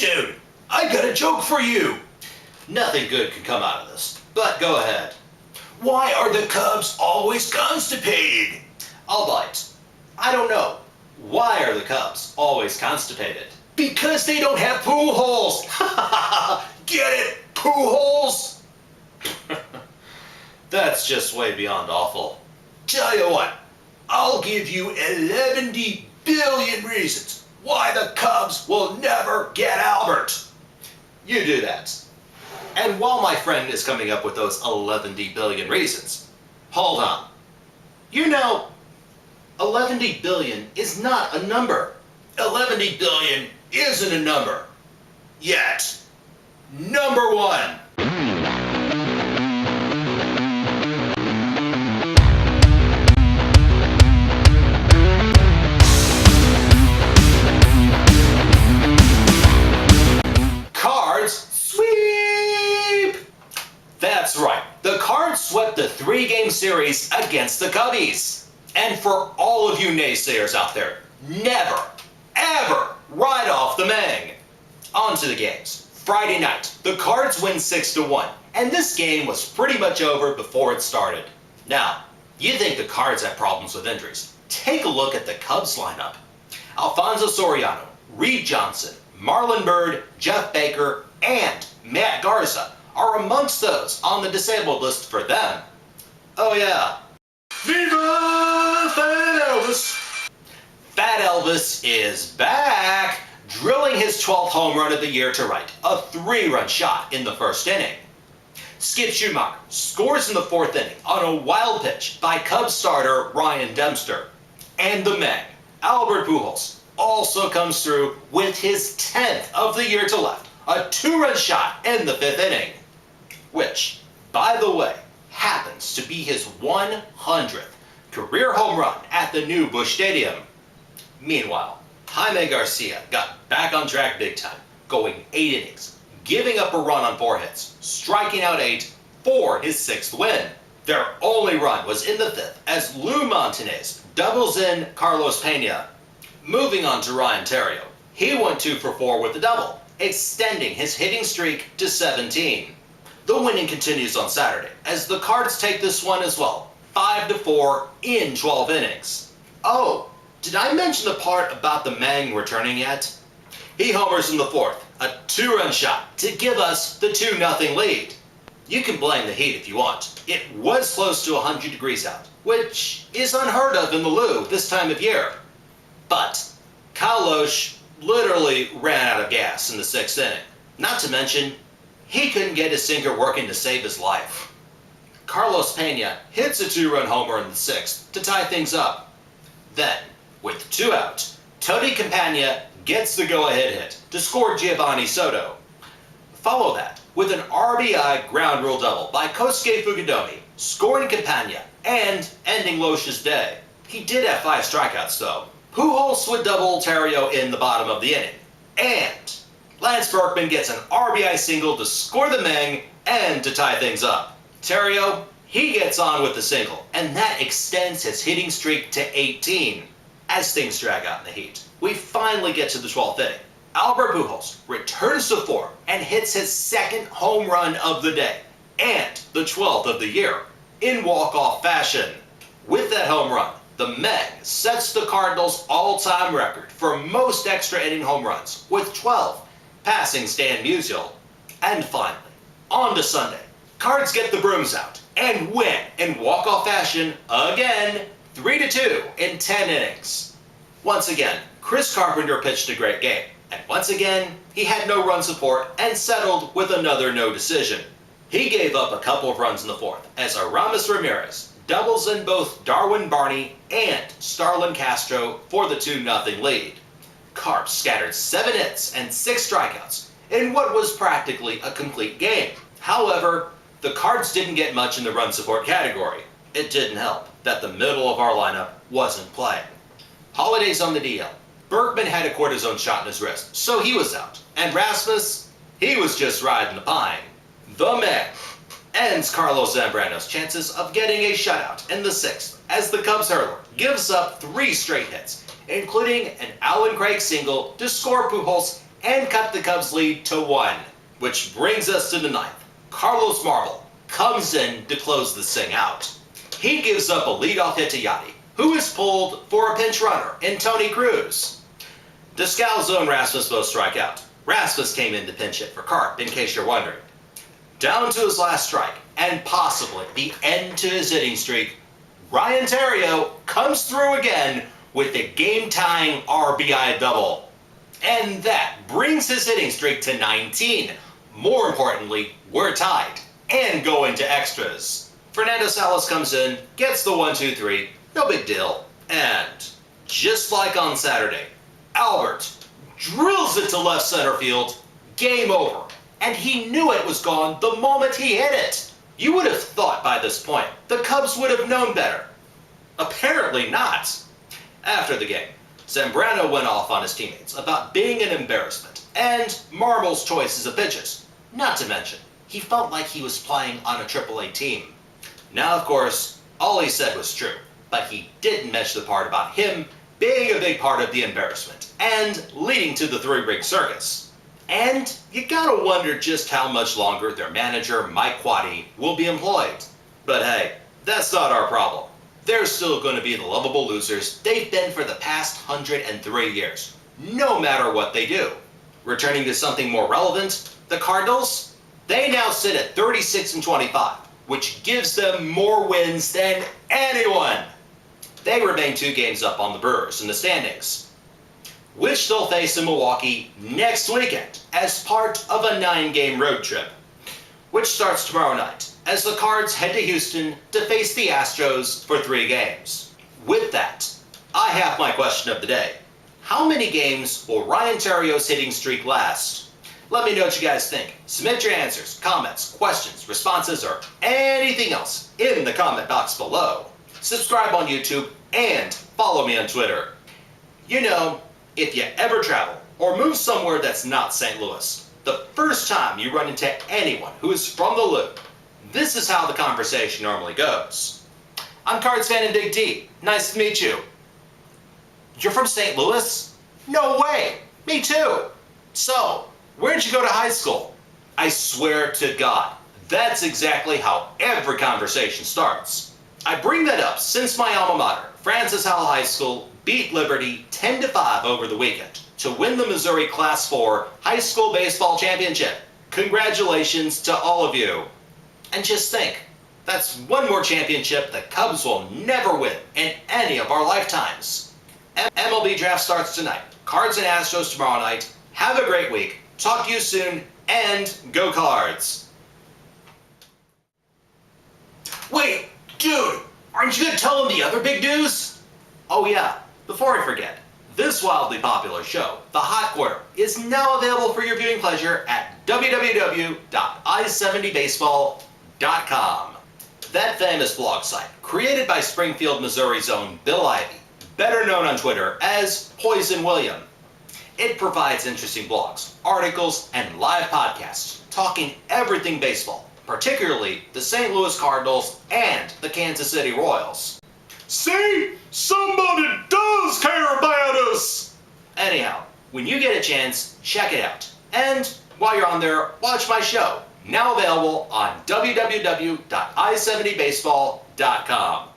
Dude, I got a joke for you. Nothing good can come out of this, but go ahead. Why are the Cubs always constipated? I'll bite. I don't know. Why are the Cubs always constipated? Because they don't have poo holes. Get it? Poo holes? That's just way beyond awful. Tell you what, I'll give you 11 billion reasons why the Cubs will never get Albert. You do that. And while my friend is coming up with those 11 billion reasons, hold on. You know, 11 billion is not a number. 11 billion isn't a number. Yet. Number one. Cards sweep! That's right. The Cards swept the 3-game series against the Cubbies. And for all of you naysayers out there, never, ever write off the MANG. On to the games. Friday night, the Cards win 6-1, and this game was pretty much over before it started. Now, you think the Cards have problems with injuries. Take a look at the Cubs lineup. Alfonso Soriano, Reed Johnson, Marlon Byrd, Jeff Baker, and Matt Garza are amongst those on the disabled list for them. Oh yeah. Viva Fat Elvis! Fat Elvis is back, drilling his 12th home run of the year to right, a 3-run shot in the first inning. Skip Schumacher scores in the 4th inning on a wild pitch by Cubs starter Ryan Dempster. And the MANG, Albert Pujols, also comes through with his 10th of the year to left, a 2-run shot in the 5th inning. Which, by the way, happens to be his 100th career home run at the new Busch Stadium. Meanwhile, Jaime Garcia got back on track big time, going 8 innings, giving up a run on 4 hits, striking out 8 for his 6th win. Their only run was in the 5th as Lou Montanez doubles in Carlos Pena. Moving on to Ryan Theriot, he went 2 for 4 with a double, extending his hitting streak to 17. The winning continues on Saturday as the Cards take this one as well, 5-4 in 12 innings. Oh, did I mention the part about the MANG returning yet? He homers in the 4th, a 2-run shot to give us the 2-0 lead. You can blame the heat if you want. It was close to 100 degrees out, which is unheard of in the Lou this time of year. But Kyle Loesch literally ran out of gas in the 6th inning. Not to mention, he couldn't get his sinker working to save his life. Carlos Pena hits a 2-run homer in the 6th to tie things up. Then, with 2 out, Tony Campagna gets the go-ahead hit to score Giovanni Soto. Follow that with an RBI ground rule double by Kosuke Fukudome, scoring Campagna and ending Loesch's day. He did have 5 strikeouts though. Pujols would double Theriot in the bottom of the inning. And Lance Berkman gets an RBI single to score the MANG and to tie things up. Theriot, he gets on with the single, and that extends his hitting streak to 18. As things drag out in the heat, we finally get to the 12th inning. Albert Pujols returns to form and hits his 2nd home run of the day, and the 12th of the year, in walk-off fashion. With that home run, the MANG sets the Cardinals' all-time record for most extra inning home runs, with 12, passing Stan Musial. And finally, on to Sunday, Cards get the brooms out and win in walk-off fashion again, 3-2 in 10 innings. Once again, Chris Carpenter pitched a great game, and once again, he had no run support and settled with another no decision. He gave up a couple of runs in the 4th as Aramis Ramirez doubles in both Darwin Barney and Starlin Castro for the 2-0 lead. Carps scattered 7 hits and 6 strikeouts in what was practically a complete game. However, the Cards didn't get much in the run support category. It didn't help that the middle of our lineup wasn't playing. Holiday's on the DL. Berkman had a cortisone shot in his wrist, so he was out. And Rasmus, he was just riding the pine. The MANG ends Carlos Zambrano's chances of getting a shutout in the 6th as the Cubs hurler gives up 3 straight hits, including an Allen Craig single to score Pujols and cut the Cubs' lead to 1. Which brings us to the 9th. Carlos Marble comes in to close this thing out. He gives up a leadoff hit to Yachty, who is pulled for a pinch runner in Tony Cruz. Descal's own Rasmus both strike out. Rasmus came in to pinch hit for Carp, in case you're wondering. Down to his last strike, and possibly the end to his hitting streak, Ryan Theriot comes through again with a game-tying RBI double. And that brings his hitting streak to 19. More importantly, we're tied and go into extras. Fernando Salas comes in, gets the 1-2-3, no big deal. And just like on Saturday, Albert drills it to left center field, game over. And he knew it was gone the moment he hit it. You would have thought by this point the Cubs would have known better. Apparently not. After the game, Zambrano went off on his teammates about being an embarrassment and Marble's choices of pitches. Not to mention, he felt like he was playing on a AAA team. Now, of course, all he said was true, but he didn't mention the part about him being a big part of the embarrassment and leading to the three-ring circus. And you gotta wonder just how much longer their manager, Mike Quade, will be employed. But hey, that's not our problem. They're still going to be the lovable losers they've been for the past 103 years, no matter what they do. Returning to something more relevant, the Cardinals, they now sit at 36-25, which gives them more wins than anyone. They remain 2 games up on the Brewers in the standings, which they'll face in Milwaukee next weekend as part of a 9-game road trip, which starts tomorrow night as the Cards head to Houston to face the Astros for 3 games. With that, I have my question of the day. How many games will Ryan Theriot's hitting streak last? Let me know what you guys think. Submit your answers, comments, questions, responses, or anything else in the comment box below. Subscribe on YouTube and follow me on Twitter. You know, if you ever travel or move somewhere that's not St. Louis, the first time you run into anyone who is from the Loop, this is how the conversation normally goes. I'm CardsFaninBigD. Nice to meet you. You're from St. Louis? No way. Me too. So, where'd you go to high school? I swear to God, that's exactly how every conversation starts. I bring that up since my alma mater, Francis Howell High School, beat Liberty 10-5 over the weekend to win the Missouri Class 4 High School Baseball Championship. Congratulations to all of you. And just think, that's one more championship the Cubs will never win in any of our lifetimes. MLB draft starts tonight. Cards and Astros tomorrow night. Have a great week. Talk to you soon, and go Cards. Wait, dude, aren't you gonna tell them the other big news? Oh yeah, before I forget, this wildly popular show, The Hot Corner, is now available for your viewing pleasure at www.i70baseball.com. That famous blog site, created by Springfield, Missouri's own Bill Ivey, better known on Twitter as Poison William. It provides interesting blogs, articles, and live podcasts talking everything baseball, particularly the St. Louis Cardinals and the Kansas City Royals. See? Somebody does care about us! Anyhow, when you get a chance, check it out. And while you're on there, watch my show, now available on www.i70baseball.com.